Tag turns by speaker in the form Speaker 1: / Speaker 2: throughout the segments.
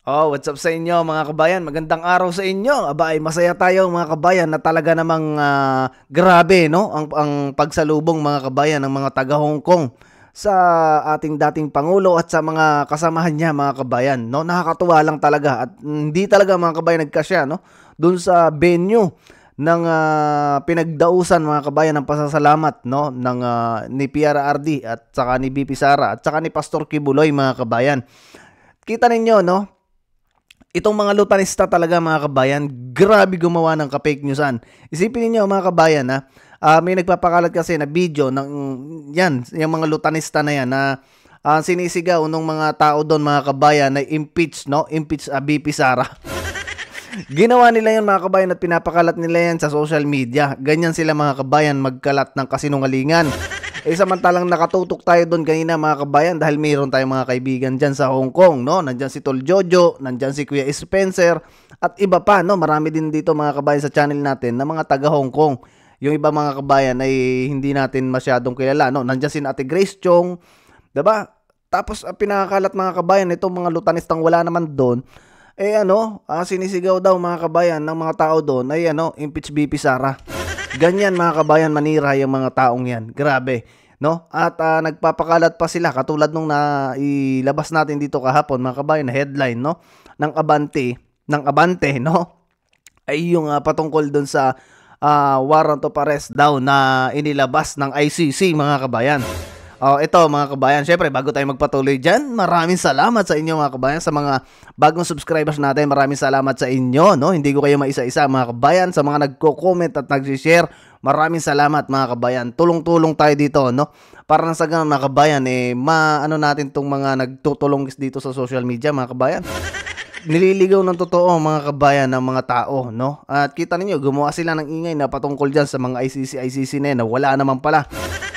Speaker 1: Oh, what's up sa inyo mga kabayan? Magandang araw sa inyo. Aba, ay masaya tayo mga kabayan na talaga namang grabe, no? Ang pagsalubong mga kabayan ng mga taga Hong Kong sa ating dating pangulo at sa mga kasamahan niya mga kabayan, no? Nakakatuwa lang talaga at hindi talaga mga kabayan nagkasya, no? Doon sa venue ng pinagdausan mga kabayan ng pasasalamat, no, ng ni PRRD at saka ni BP Sara at saka ni Pastor Kibuloy mga kabayan. Kita ninyo, no? Itong mga lutanista talaga mga kabayan, grabe gumawa ng ka-fake newsan. Isipin niyo mga kabayan may nagpapakalat kasi na video ng yan, yung mga lutanista na yan na sinisigaw ng mga tao doon mga kabayan na impeach, no? Impeach BP Sara. Ginawa nila yun mga kabayan at pinapakalat nila yan sa social media. Ganyan sila mga kabayan magkalat ng kasinungalingan. Samantalang nakatutok tayo doon kanina mga kabayan dahil mayroon tayong mga kaibigan dyan sa Hong Kong, no? Nandyan si Tol Jojo, nandyan si Kuya Spencer, at iba pa, no? Marami din dito mga kabayan sa channel natin na mga taga Hong Kong. Yung iba mga kabayan ay hindi natin masyadong kilala, no? Nandyan si Ate Grace Chong, diba? Tapos pinakakalat mga kabayan, itong mga lutanistang wala naman doon, sinisigaw daw mga kabayan ng mga tao doon ay impeach BP Sara. Ganyan mga kabayan manira yung mga taong yan. Grabe, no? At nagpapakalat pa sila katulad nung ilabas natin dito kahapon mga kabayan na headline, no? Ng Abante, no? Ay yung patungkol doon sa warrant of arrest daw na inilabas ng ICC mga kabayan. Ito mga kabayan, syempre bago tayo magpatuloy dyan, maraming salamat sa inyo mga kabayan, sa mga bagong subscribers natin, maraming salamat sa inyo, no? Hindi ko kayo maisa-isa mga kabayan, sa mga nagko-comment at nag-share, maraming salamat mga kabayan. Tulong-tulong tayo dito, no? Para na sa ganun mga kabayan, natin tong mga nagtutulong dito sa social media mga kabayan. Nililigaw ng totoo mga kabayan ng mga tao, no? At kita ninyo, gumawa sila ng ingay na patungkol dyan sa mga ICC na wala naman pala.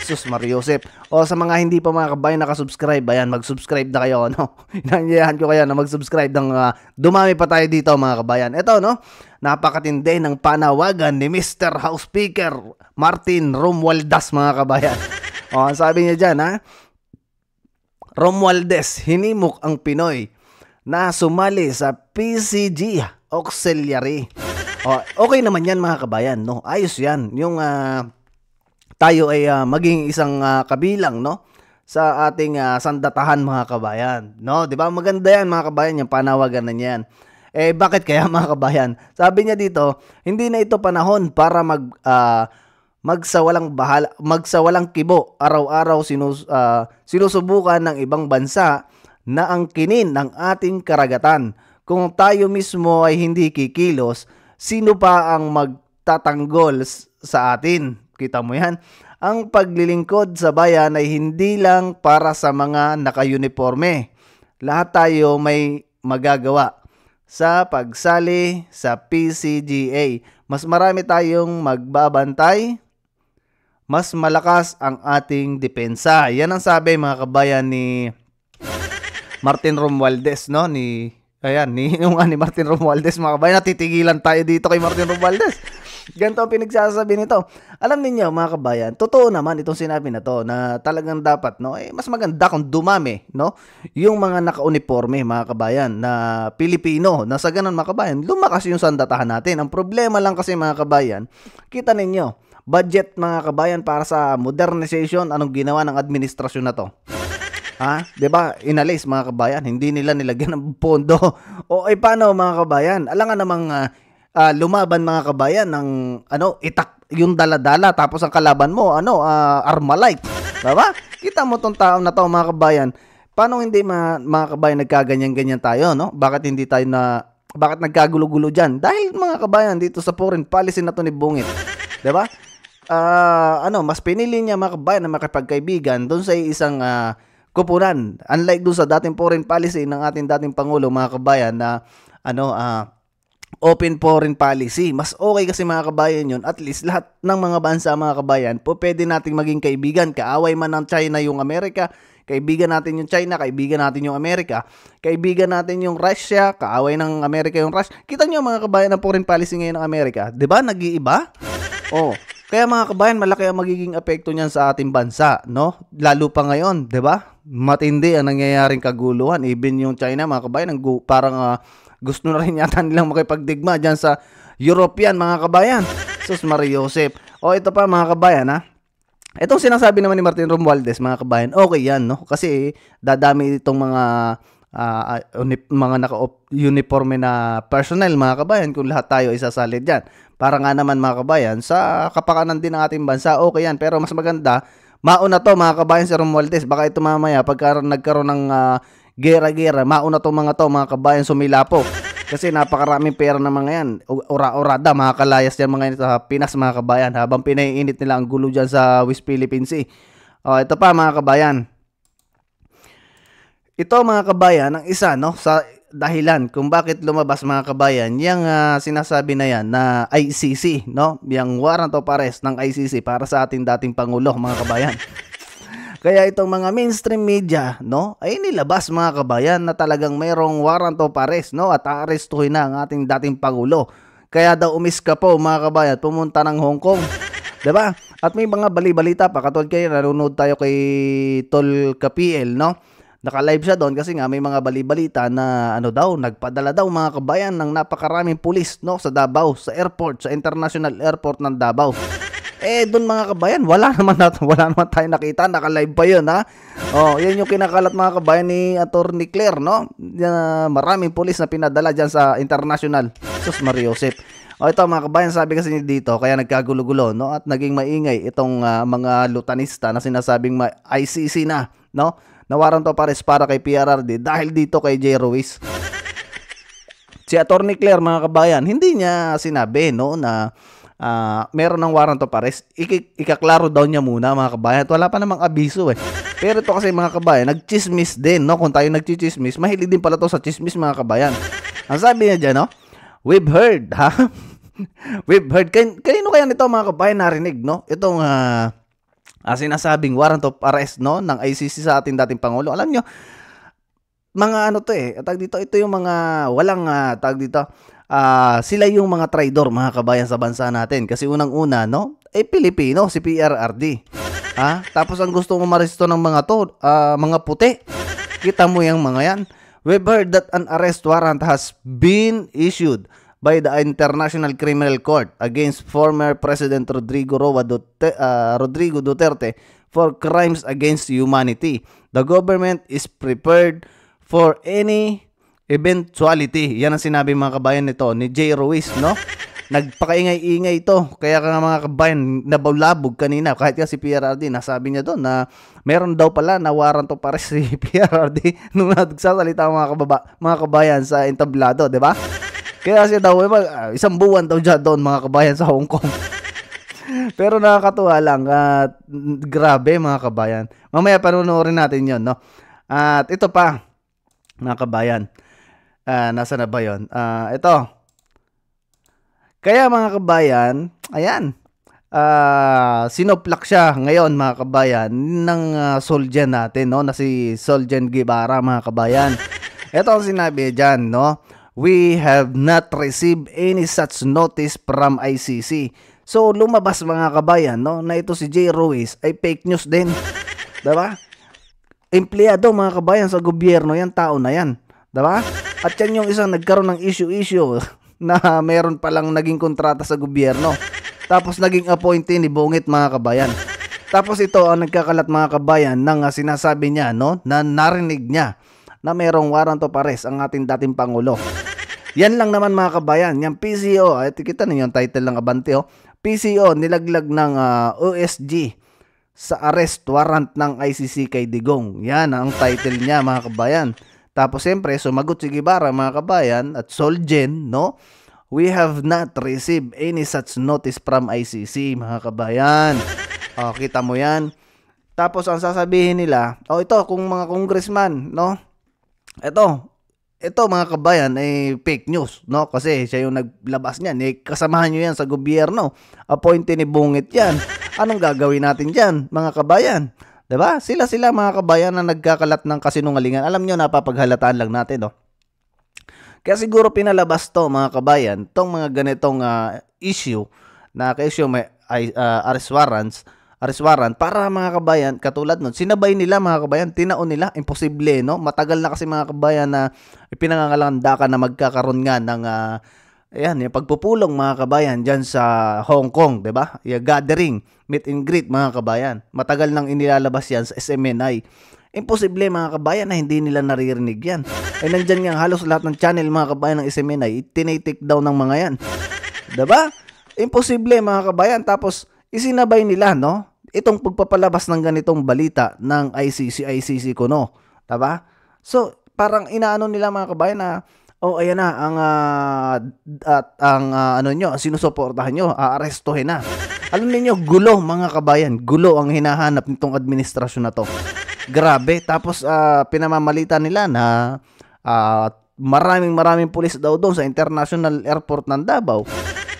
Speaker 1: Sus Mariosep. O sa mga hindi pa mga kabayan nakasubscribe, ayan, mag-subscribe na kayo, no? Inanyayahan ko kayo na mag-subscribe ng dumami pa tayo dito mga kabayan. Ito, no? Napakatindi ng panawagan ni Mr. House Speaker Martin Romualdez mga kabayan. Ang sabi niya dyan, Romualdez, hinimok ang Pinoy na sumali sa PCG Auxiliary. Okay naman yan mga kabayan, no? Ayos yan. Yung tayo ay maging isang kabilang, no, sa ating sandatahan mga kabayan, no? 'Di ba? Maganda yan mga kabayan, yung panawagan na niyan. Bakit kaya mga kabayan? Sabi niya dito, hindi na ito panahon para magsawalang kibo. Araw-araw sinusubukan ng ibang bansa na angkinin ang ating karagatan. Kung tayo mismo ay hindi kikilos, sino pa ang magtatanggol sa atin? Kita mo yan? Ang paglilingkod sa bayan ay hindi lang para sa mga naka-uniforme. Lahat tayo may magagawa sa pagsali sa PCGA. Mas marami tayong magbabantay, mas malakas ang ating depensa. Yan ang sabi mga kabayan ni Martin Romualdez, no? Ni Martin Romualdez mga kabayan. Natitigilan tayo dito kay Martin Romualdez. Ganito ang pinagsasabi nito. Alam niyo mga kabayan, totoo naman itong sinabi na to na talagang dapat, no, mas maganda kung dumami, no, yung mga naka-uniforme mga kabayan na Pilipino, na sa ganun mga kabayan lumakas yung sandatahan natin. Ang problema lang kasi mga kabayan, kita ninyo, budget mga kabayan para sa modernization, anong ginawa ng administrasyon na to? 'Di ba? Inalis mga kabayan, hindi nila nilagyan ng pondo. Paano mga kabayan? Alangan namang lumaban mga kabayan ng itak yung daladala tapos ang kalaban mo Armalite, diba? Kita mo tong tao na to mga kabayan. Paano hindi mga kabayan nagkaganyan-ganyan tayo, no? Bakit nagkagulo-gulo diyan? Dahil mga kabayan dito sa foreign policy na to ni Bungit, diba? Mas pinili niya mga kabayan na makipagkaibigan doon sa isang kupunan, unlike doon sa dating foreign policy ng ating dating pangulo mga kabayan na open foreign policy. Mas okay kasi mga kabayan yun. At least lahat ng mga bansa mga kabayan po pwede nating maging kaibigan. Kaaway man ng China yung Amerika, kaibigan natin yung China, kaibigan natin yung Amerika, kaibigan natin yung Russia, kaaway ng Amerika yung Russia. Kita nyo mga kabayan ng foreign policy ngayon ng Amerika, 'di ba? Nag-iiba? Kaya mga kabayan, malaki ang magiging epekto niyan sa ating bansa, no? Lalo pa ngayon, 'di ba? Matindi ang nangyayaring kaguluhan. Even yung China, mga kabayan, parang gusto na rin yata nilang makipagdigma diyan sa European, mga kabayan. Sus Maria Josep. O ito pa mga kabayan, ha? Itong sinasabi naman ni Martin Romualdez, mga kabayan, okay yan, no? Kasi dadami itong mga naka-uniforme na personnel, mga kabayan, kung lahat tayo isasalid dyan. Para nga naman, mga kabayan, sa kapakanan din ng ating bansa, okay yan. Pero mas maganda, mauna to, mga kabayan, si Romualdez. Baka ito mamaya, pagka nagkaroon ng gera-gera, mauna to, mga kabayan, sumilapo. Kasi napakaraming pera ng mga yan. Ora-orada, mga kalayas yan mga yan sa Pinas, mga kabayan. Habang pinaiinit nila ang gulo dyan sa West Philippine Sea. O, ito pa, mga kabayan. Ito, mga kabayan, ang isa, no, sa dahilan kung bakit lumabas, mga kabayan, yung sinasabi na yan na ICC, no? Yung warrant of arrest ng ICC para sa ating dating Pangulo, mga kabayan. Kaya itong mga mainstream media, no, ay nilabas, mga kabayan, na talagang mayroong warrant of arrest, no, at aarestuhin na ang ating dating Pangulo. Kaya daw umiska po, mga kabayan, pumunta ng Hong Kong. 'Di ba? At may mga bali-balita pa, katulad kayo, nanonood tayo kay Tol Kapiel, no? Naka-live siya doon kasi nga may mga bali-balita na nagpadala daw, mga kabayan, ng napakaraming pulis, no, sa Davao, sa airport, sa international airport ng Davao. Doon, mga kabayan, wala naman tayo nakita, naka-live pa 'yun, ha. Oh, 'yan yung kinakalat, mga kabayan, ni Attorney Claire, no? Maraming pulis na pinadala diyan sa international. Sus Maria Josep. Ito, mga kabayan, sabi kasi dito, kaya nagkagulo-gulo, no? At naging maingay itong mga lutanista na sinasabing ICC na, no? Na warrant of arrest para kay PRRD dahil dito kay J. Ruiz. Si Attorney Claire, mga kabayan, hindi niya sinabi, no, na meron ng warrant of arrest. Ikaklaro daw niya muna, mga kabayan. At wala pa namang abiso, eh. Pero ito kasi, mga kabayan, nagchismis din, no? Kung tayo nagchichismis, mahilig din pala to sa chismis, mga kabayan. Ang sabi niya dyan, no? We've heard, ha? We've heard. Kanino kaya nito, mga kabayan, narinig, no? Itong sinasabing warrant of arrest, no, ng ICC sa ating dating Pangulo. Alam nyo, mga ito yung mga walang sila yung mga traidor, mga kabayan, sa bansa natin. Kasi unang-una, no, Pilipino, si PRRD. Tapos ang gusto mo maresto ng mga to, mga puti. Kita mo yung mga yan. We've heard that an arrest warrant has been issued by the International Criminal Court against former President Rodrigo Duterte for crimes against humanity. The government is prepared for any eventuality. Yan ang sinabi, mga kabayan, nito ni J. Ruiz, no? Nagpakaingay-ingay ito. Kaya mga kabayan, nabulabog kanina. Kahit si PRRD, nasabi niya doon na meron daw pala na warrant of arrest si PRRD nung nagsasalita mga kabayan sa entablado, di ba? Kaya siya daw, isang buwan daw dyan doon, mga kabayan, sa Hong Kong. Pero nakakatuwa lang. Grabe, mga kabayan. Mamaya panunuorin natin yon, no? At ito pa, mga kabayan. Nasa na ba yun? Ito. Kaya, mga kabayan, ayan. Sinoplak siya ngayon, mga kabayan, ng soldier natin, no? Na si Soljen Guevara, mga kabayan. Ito ang sinabi dyan, no? We have not received any such notice from ICC. So, lumabas, mga kabayan, no, na ito si J. Ruiz ay fake news din. Diba? Empleyado, mga kabayan, sa gobyerno yan, tao na yan. Diba? At yan yung isang nagkaroon ng issue na meron palang naging kontrata sa gobyerno. Tapos naging appointee ni Bungit, mga kabayan. Tapos ito ang nagkakalat, mga kabayan, ng sinasabi niya, no, na narinig niya na mayroong warrant of arrest ang ating dating Pangulo. Yan lang naman, mga kabayan. Yung PCO, kita ninyo yung title ng Abante, oh. PCO, nilaglag ng OSG sa arrest warrant ng ICC kay Digong. Yan ang title niya, mga kabayan. Tapos, siyempre, sumagot si Guevara, mga kabayan, at Soljen, no? We have not received any such notice from ICC, mga kabayan. Kita mo yan. Tapos, ang sasabihin nila, ito, kung mga congressman, no? Ito, mga kabayan, ay fake news, no? Kasi siya yung naglabas niyan. Kasamahan nyo yan sa gobyerno. Appointee ni Bungit yan. Anong gagawin natin dyan, mga kabayan? Diba? Sila, mga kabayan, na nagkakalat ng kasinungalingan. Alam nyo, napapaghalataan lang natin, no? Kaya siguro pinalabas to, mga kabayan, tong mga ganitong issue, na issue arrest warrant para mga kabayan, katulad nun, sinabay nila mga kabayan, tinaon nila, imposible, no? Matagal na kasi mga kabayan na ipinangangalandakan na magkakaroon nga ng ayan, yung pagpupulong mga kabayan dyan sa Hong Kong, 'di ba? Yung gathering, meet and greet mga kabayan. Matagal nang inilalabas yan sa SMNI. Imposible mga kabayan na hindi nila naririnig yan. Eh nandyan nga halos lahat ng channel mga kabayan ng SMNI, tinitake down ng mga yan. 'Di ba? Imposible mga kabayan. Tapos isinabay nila, no? Itong pagpapalabas ng ganitong balita ng ICC kuno, 'di ba? So, parang inaano nila mga kabayan na ayan na ang ano nyo, sinusuportahan nyo, aarestuhin na. Alam niyo, gulo mga kabayan, gulo ang hinahanap nitong administrasyon na to. Grabe. Tapos pinamamalita nila na maraming pulis daw doon sa International Airport ng Davao.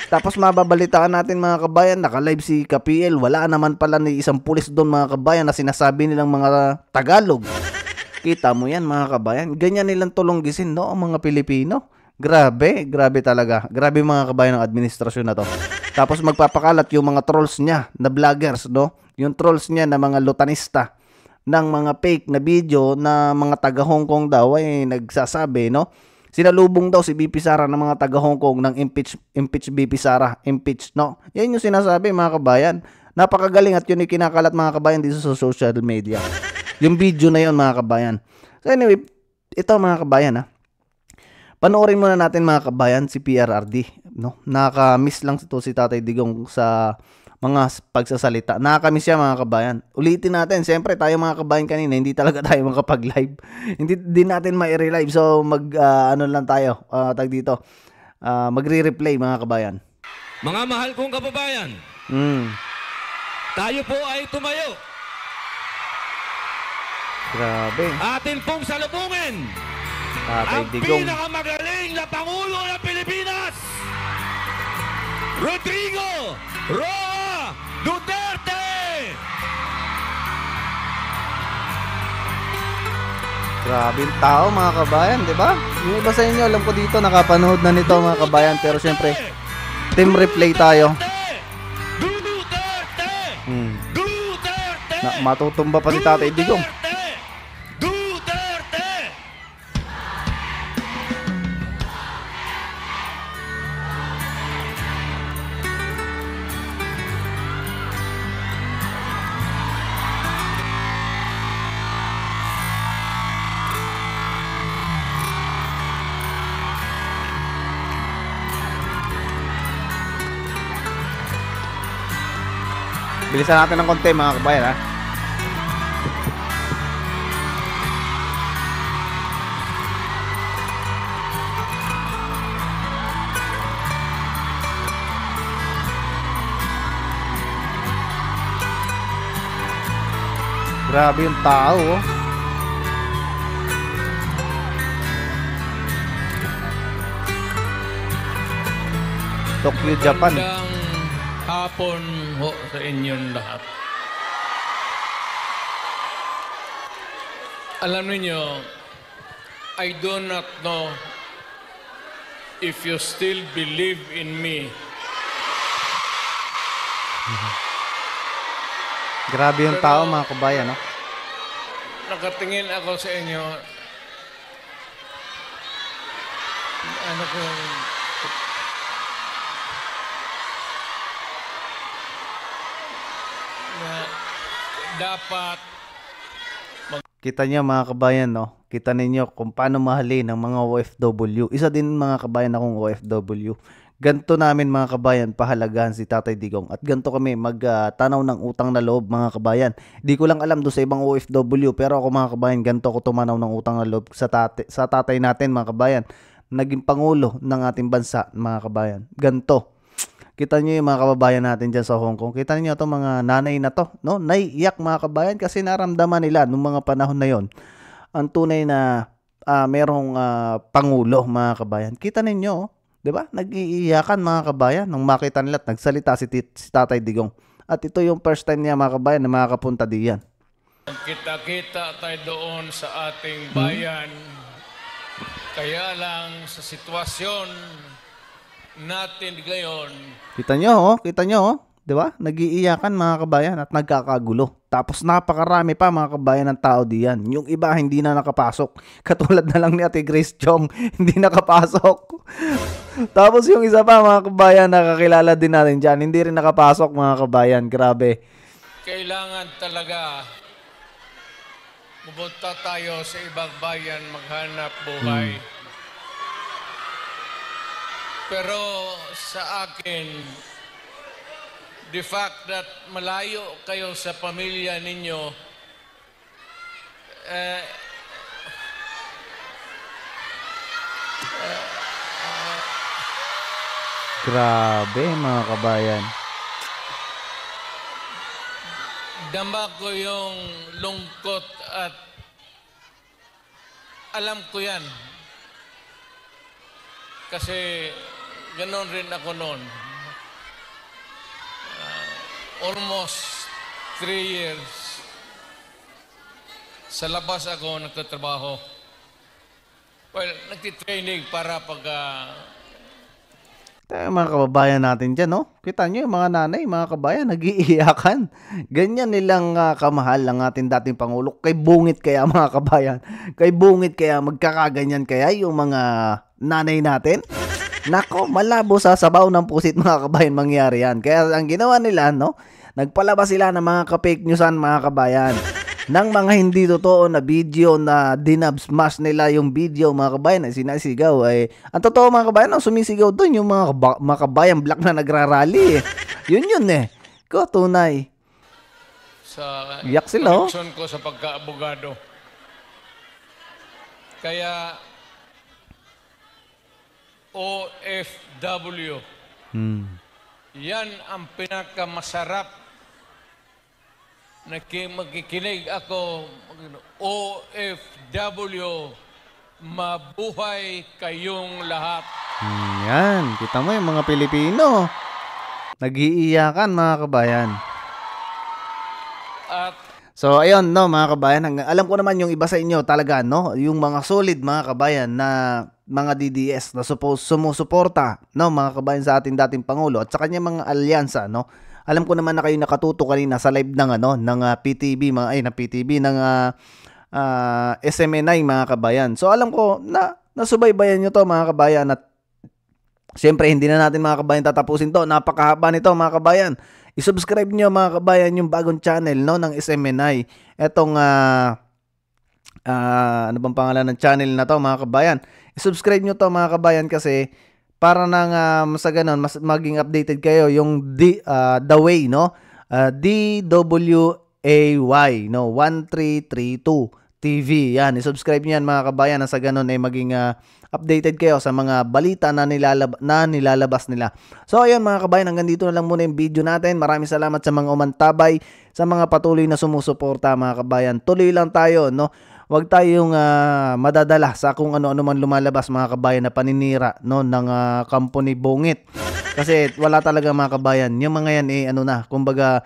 Speaker 1: Tapos mababalitaan natin mga kabayan, naka-live si KPL, wala naman pala ni isang pulis doon mga kabayan na sinasabi nilang mga Tagalog. Kita mo yan mga kabayan, ganyan nilang tulonggisin, no, ang mga Pilipino. Grabe talaga. Grabe mga kabayan ng administrasyon na to. Tapos magpapakalat yung mga trolls niya na vloggers, no? Yung trolls niya na mga lotanista ng mga fake na video na mga taga Hong Kong daw ay nagsasabi, no? Sinalubong daw si BP Sara ng mga taga Hong Kong ng impeach BP Sara, impeach, no? Yan yung sinasabi mga kabayan. Napakagaling at yun yung kinakalat mga kabayan dito sa social media. Yung video na yun mga kabayan. So anyway, ito mga kabayan panoorin muna natin mga kabayan si PRRD, no? Nakaka-miss lang ito si Tatay Digong sa mga pagsasalita. Nakaka-miss siya mga kabayan. Ulitin natin, siyempre tayo mga kabayan kanina, hindi talaga tayo makapag-live. Hindi din natin ma-relive. So ano lang tayo, tag dito. Magre-replay mga kabayan.
Speaker 2: Mga mahal kong kababayan. Tayo po ay tumayo.
Speaker 1: Grabe.
Speaker 2: Atin pong salubungin
Speaker 1: Tatay
Speaker 2: ang
Speaker 1: Digong.
Speaker 2: pinakamagaling na Pangulo ng Pilipinas, Rodrigo Roa Duterte!
Speaker 1: Grabe yung tao mga kabayan, di ba? Yung iba sa inyo, alam ko dito, nakapanood na nito mga kabayan. Pero syempre, team replay tayo.
Speaker 2: Duterte! Duterte!
Speaker 1: Matutumba pa si Tatay Digong. Bilisan natin ng konti mga kabayan Grabe yung tao Tokyo, Japan.
Speaker 2: Hapon ho sa inyong lahat. Alam niyo, I do not know if you still believe in me.
Speaker 1: Grabe yung tao mga kabayan, no?
Speaker 2: Nakatingin ako sa inyo. Ano ko, na dapat
Speaker 1: kita niyo mga kabayan, no? Kita ninyo kung paano mahalin ng mga OFW. Isa din mga kabayan akong OFW. Ganto namin mga kabayan pahalagahan si Tatay Digong. At ganto kami magtanaw ng utang na loob mga kabayan. Di ko lang alam do sa ibang OFW, pero ako mga kabayan, ganto ako tumanaw ng utang na loob sa tatay natin mga kabayan. Naging pangulo ng ating bansa mga kabayan. Ganto. Kita niyo yung mga kababayan natin dyan sa Hong Kong. Kita niyo itong mga nanay na to, no? Naiiyak mga kabayan kasi naramdaman nila nung mga panahon na yon ang tunay na merong pangulo mga kabayan. Kita ninyo, 'di ba? Nag-iiyakan mga kabayan nung makita nila at nagsalita si Tatay Digong. At ito yung first time niya mga kabayan na makakapunta diyan.
Speaker 2: kita-kita tayo doon sa ating bayan. Kaya lang sa sitwasyon natin ngayon,
Speaker 1: Kita nyo, 'Di ba? Nag-iiyakan mga kabayan at nagkakagulo. Tapos napakarami pa mga kabayan ng tao diyan. Yung iba hindi na nakapasok. Katulad na lang ni Ate Grace Chong, hindi nakapasok. Tapos yung isa pa mga kabayan, nakakilala din natin diyan, hindi rin nakapasok mga kabayan. Grabe.
Speaker 2: Kailangan talaga pumunta tayo sa ibang bayan maghanap buhay. Pero sa akin, the fact that malayo kayo sa pamilya ninyo,
Speaker 1: Grabe mga kabayan.
Speaker 2: dama ko yung lungkot at alam ko yan. Kasi ganon rin ako noon. Almost 3 years. Sa labas ako nagtatrabaho. Well, nagtitraining para pag
Speaker 1: Tayo mga kababayan natin dyan, no? Kita nyo yung mga nanay, mga kabayan, nag-iiyakan. Ganyan nilang kamahal ang ating dating Pangulo. Kay bungit kaya mga kabayan. Kay bungit kaya magkakaganyan kaya yung mga nanay natin. Nako, malabo sa sabaw ng pusit mga kabayan mangyari yan. Kaya ang ginawa nila, no? Nagpalabas sila ng mga ka-fake newsan mga kabayan. Ng mga hindi totoo na video na dinabsmash nila yung video mga kabayan ay sinasigaw ay ang totoo mga kabayan ang sumisigaw doon yung mga kabayan black na nagrarally yun ko tunay
Speaker 2: sa
Speaker 1: iyak sila
Speaker 2: connection ko sa pagka-abogado. Kaya OFW yan ang pinakamasarap magkikinig ako. OFW, mabuhay kayong lahat.
Speaker 1: Yan, kita mo yung mga Pilipino nag-iiyakan mga kabayan.
Speaker 2: At
Speaker 1: so ayun no mga kabayan, alam ko naman yung iba sa inyo talaga no, yung mga solid mga kabayan na mga DDS na sumusuporta no mga kabayan sa ating dating Pangulo at sa kanya mga alyansa no. Alam ko naman na kayo nakatuto kanina sa live ng ng PTV ng SMNI mga kabayan. So alam ko na nasubaybayan niyo to mga kabayan at siyempre hindi na natin mga kabayan tatapusin to. Napakahaba nito mga kabayan. I-subscribe niyo mga kabayan yung bagong channel no ng SMNI. Etong ano bang pangalan ng channel na to mga kabayan? I-subscribe niyo to mga kabayan kasi para nang sa ganun mas maging updated kayo yung The Way no DWAY no 1332 TV yan i-subscribe niyan mga kabayan na sa ganun ay maging updated kayo sa mga balita na nilalabas nila. So ayun mga kabayan, hanggang dito na lang muna yung video natin. Maraming salamat sa mga umantabay, sa mga patuloy na sumusuporta mga kabayan. Tuloy lang tayo no. Huwag tayong madadala sa kung ano-ano man lumalabas mga kabayan na paninira no ng kampo ni Bungit. Kasi wala talaga mga kabayan. Yung mga yan kumbaga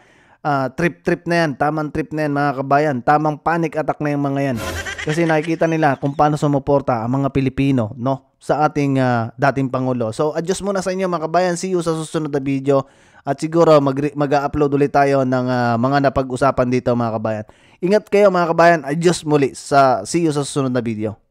Speaker 1: trip na yan, tamang trip na yan mga kabayan. Tamang panic attack na yung mga yan. Kasi nakikita nila kung paano sumuporta ang mga Pilipino no sa ating dating Pangulo. So adios muna sa inyo mga kabayan. See you sa susunod na video. At siguro mag-upload ulit tayo ng mga napag-usapan dito mga kabayan. Ingat kayo mga kabayan. Adios muli. See you sa susunod na video.